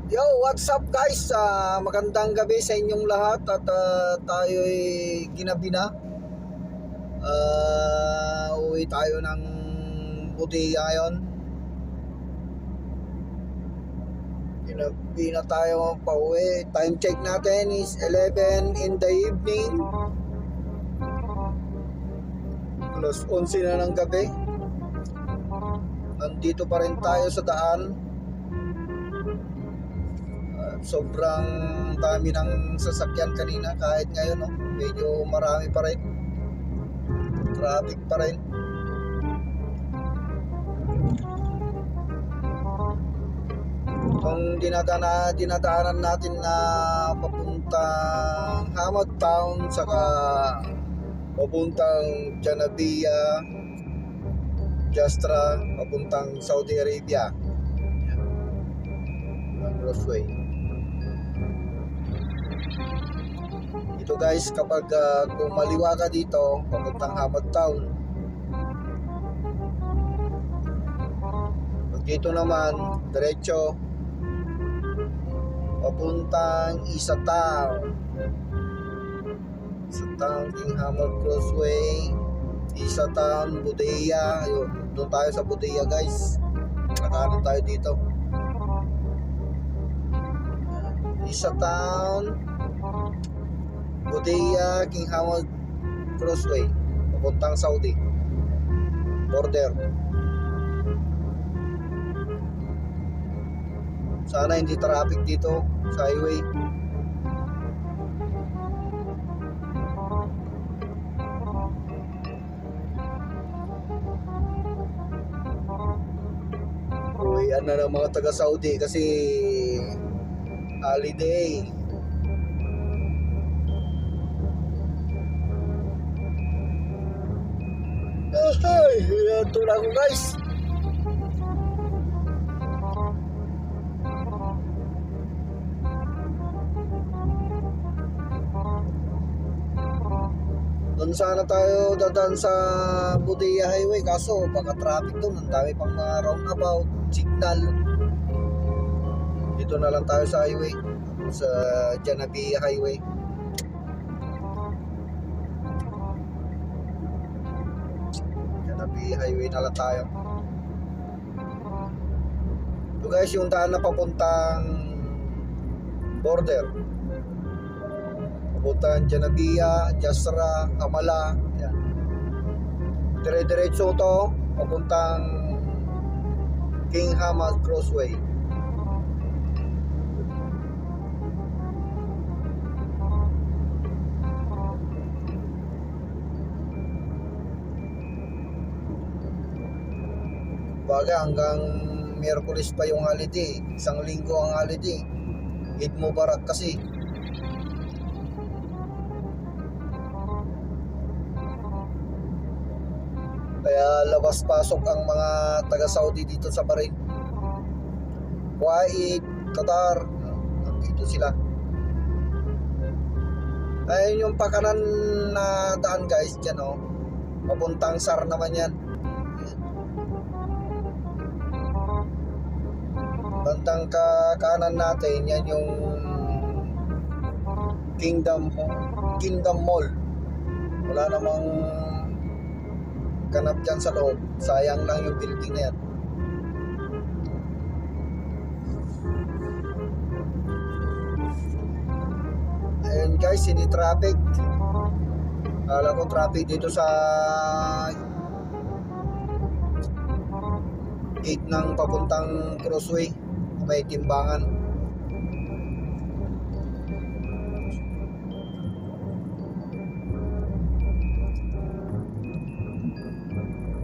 Yo, what's up guys? Magandang gabi sa inyong lahat at tayo'y ginabi na. Uwi tayo ng Budia ngayon. Ginabi na tayo pauwi. Time check natin is 11 in the evening. Alas 11 na ng gabi. Nandito pa rin tayo sa daan. Sobrang dami ng sasakyan kanina kahit ngayon, no? Medyo marami pa rin. Traffic pa rin. Itong dinadaanan natin na papuntang Hamad Town saka papuntang Janabia, Jastra, papuntang Saudi Arabia. Ang crossway. Ito guys, kapag kung maliwa ka dito papuntang Hamad Town, pag dito naman diretso papuntang Isa Town, Isa Town, King Hamad Crossway, Isa Town, Budia. Ayun, doon tayo sa Budia guys. Nakaano tayo dito, Isa Town, Budia, King Hamad Crossway, papuntang Saudi border. Sana hindi traffic dito sa highway. Uwian na ng mga taga Saudi kasi holiday. Ay, ito na ako guys. Doon sana tayo dadaan sa Budia Highway, kaso baka traffic doon. Ang dami pang mga roundabout, signal. Dito na lang tayo sa highway, sa Janabia Highway. Janabia Highway na lang tayo. Ito guys, yung daan na papuntang border, papuntang Janabia, Jasra, Amala. Ayan. Dire-diretso to papuntang King Hamad Crossway. Baga hanggang Miyerkules pa yung holiday. Isang linggo ang holiday. Eid Mubarak kasi. Kaya labas-pasok ang mga taga-Saudi dito sa Bahrain. Kuwait, Qatar, dito sila. Ayun yung pakanan na daan guys dyan, oh. Papuntang SAR naman yan. Bandang kanan natin, yan yung Kingdom Mall. Wala namang ganap dyan sa loob. Sayang lang yung building na yan. Ayun guys, hindi traffic. Alam ko traffic dito sa gate ng papuntang Crossway, may timbangan.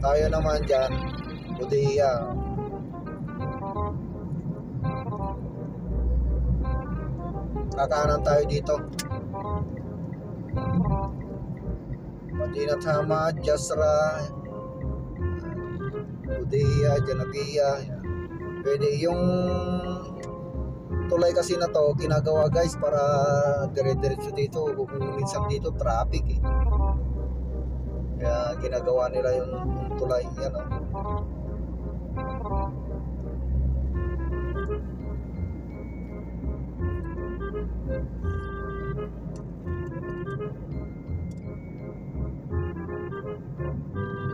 Tayo naman dyan, Budia. Kakanan tayo dito. Madinat Hamad, Jasra, Budia, Janabia. Pwede yung tulay kasi na to ginagawa guys para dire-diretso dito. Kung minsan dito traffic eh. Kaya ginagawa nila yung tulay yan, oh.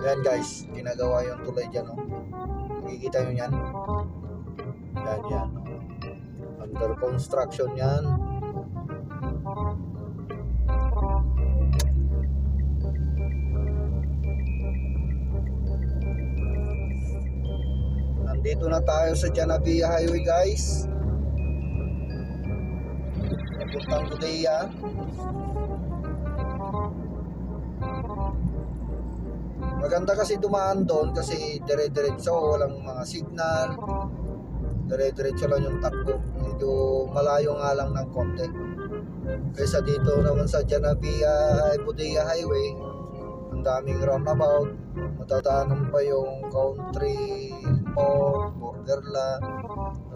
Ayan guys, ginagawa yung tulay dyan, oh. Makikita nyo yan. Yan. Under construction yan. Nandito na tayo sa Janabia Highway guys. Papuntang Budea. Maganda kasi dumaan doon kasi dire-diretso, walang mga signal. Dire-diretso lang yung takbo. Medyo malayo nga lang ng konti. Kaysa dito naman sa Janabia Budea Highway, ang daming roundabout. Matadaanan pa yung country mall, borderland.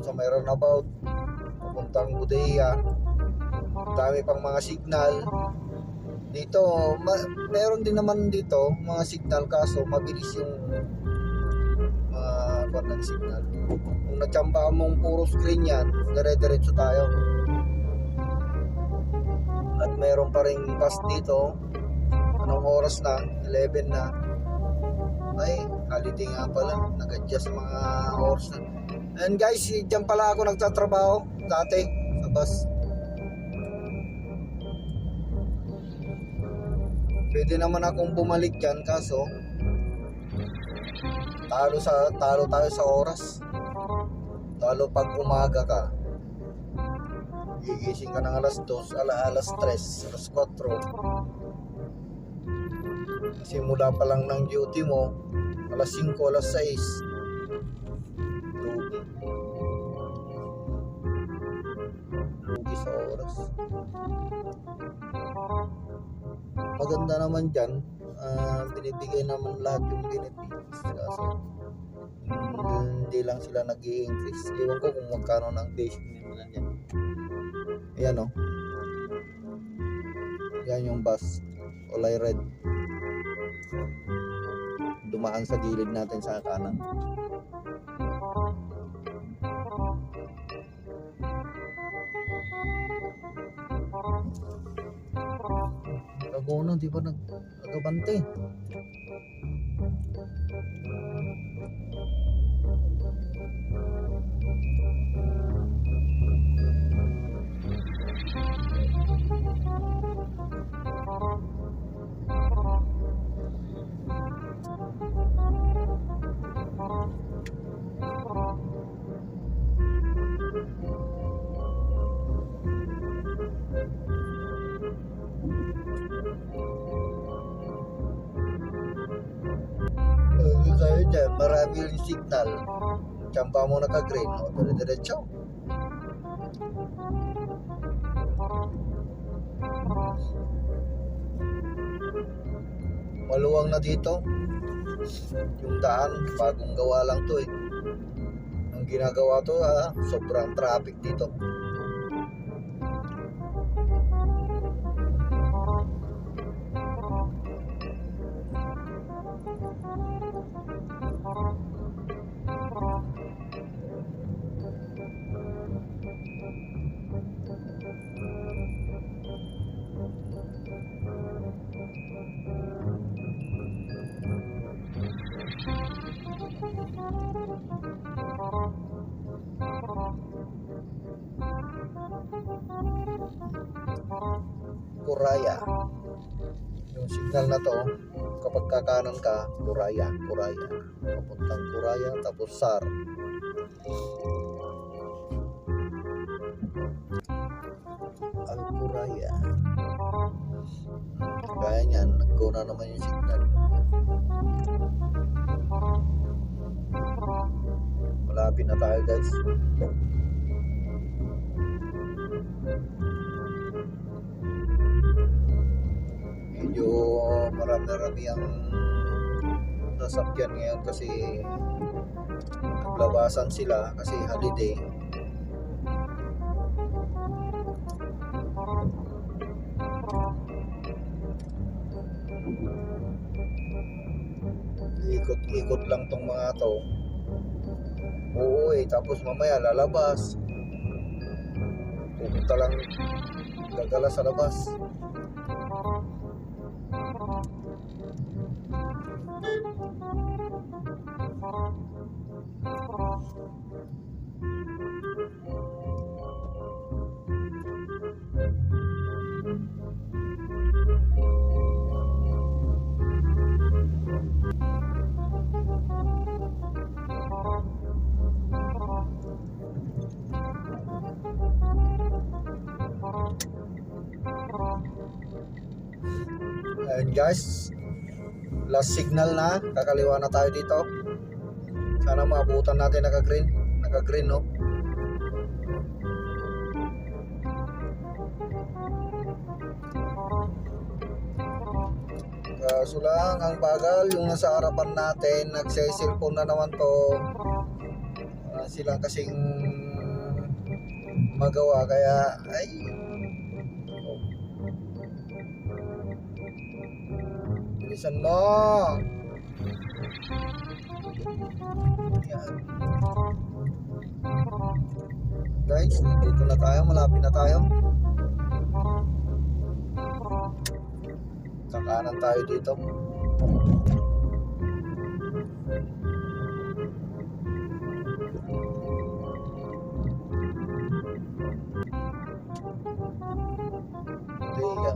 So may roundabout papuntang Budea. Dami pang mga signal. Dito, meron din naman dito mga signal kaso mabilis yung ng signal. Kung natsambahan mong puro screen yan, dire-diretso tayo. At meron pa rin bus dito. Anong oras na? 11 na. Ay, holiday nga pala. Nag-adjust mga oras na. And guys, dyan pala ako nagtatrabaho dati sa bus. Pwede naman akong bumalik dyan kaso talo tayo sa oras. Talo pag umaga ka. Gigising ka ng alas 2, alas 3, alas 4. Simula pa lang ng duty mo, alas 5, alas 6. Lugi sa oras. Maganda naman dyan, binibigay naman lahat yung benefits kasi hindi lang sila nag-i-increase. Ewan ko kung magkano ng basic nila dyan. Ayan o. Yan yung bus, kulay red. Dumaan sa gilid natin sa kanan. Lagono, di ba nagabante? Tayo dyan, marami yung signal. Tsampa mo naka-green, o dire-diretso. Maluwang na dito. Yung daan, bagong gawa lang to eh. Ang ginagawa to, sobrang traffic dito. Kuraya. Yung signal na to, kapag kakanan ka, Kuraya. Papuntang Kuraya, tapos SAR. Ang Kuraya. Kaya niyan, nag-go na naman yung signal. Malapit na tayo guys. Medyo marami-rami ang sasakyan ngayon kasi naglabasan sila kasi holiday. Ikot-ikot lang tong mga to. Uuwi tapos mamaya lalabas. Pupunta lang gagala sa labas. Ayun guys, last signal na, kakaliwa na tayo dito. Sana maabutan natin naka-green no. Kaso lang ang bagal, yung nasa harapan natin nagse-cellphone na naman to. Silang kasing magawa kaya ay bilisan mo. Yan. Guys, dito na tayo, malapit na tayo. Kakanan tayo dito. Tiga.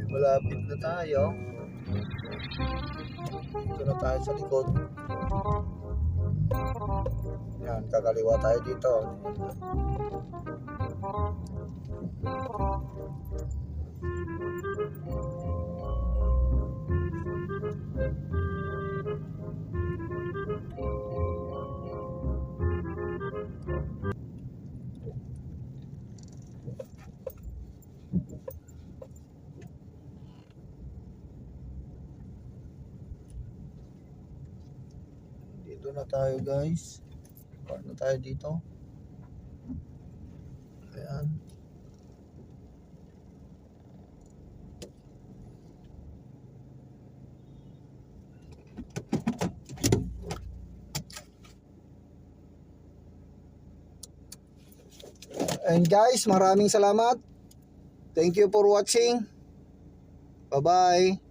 Malapit na tayo. Dito na tayo sa likod. Yan, kakaliwa tayo dito. Dito na tayo guys. Park na tayo dito. Ayan. And guys, maraming salamat. Thank you for watching. Bye-bye.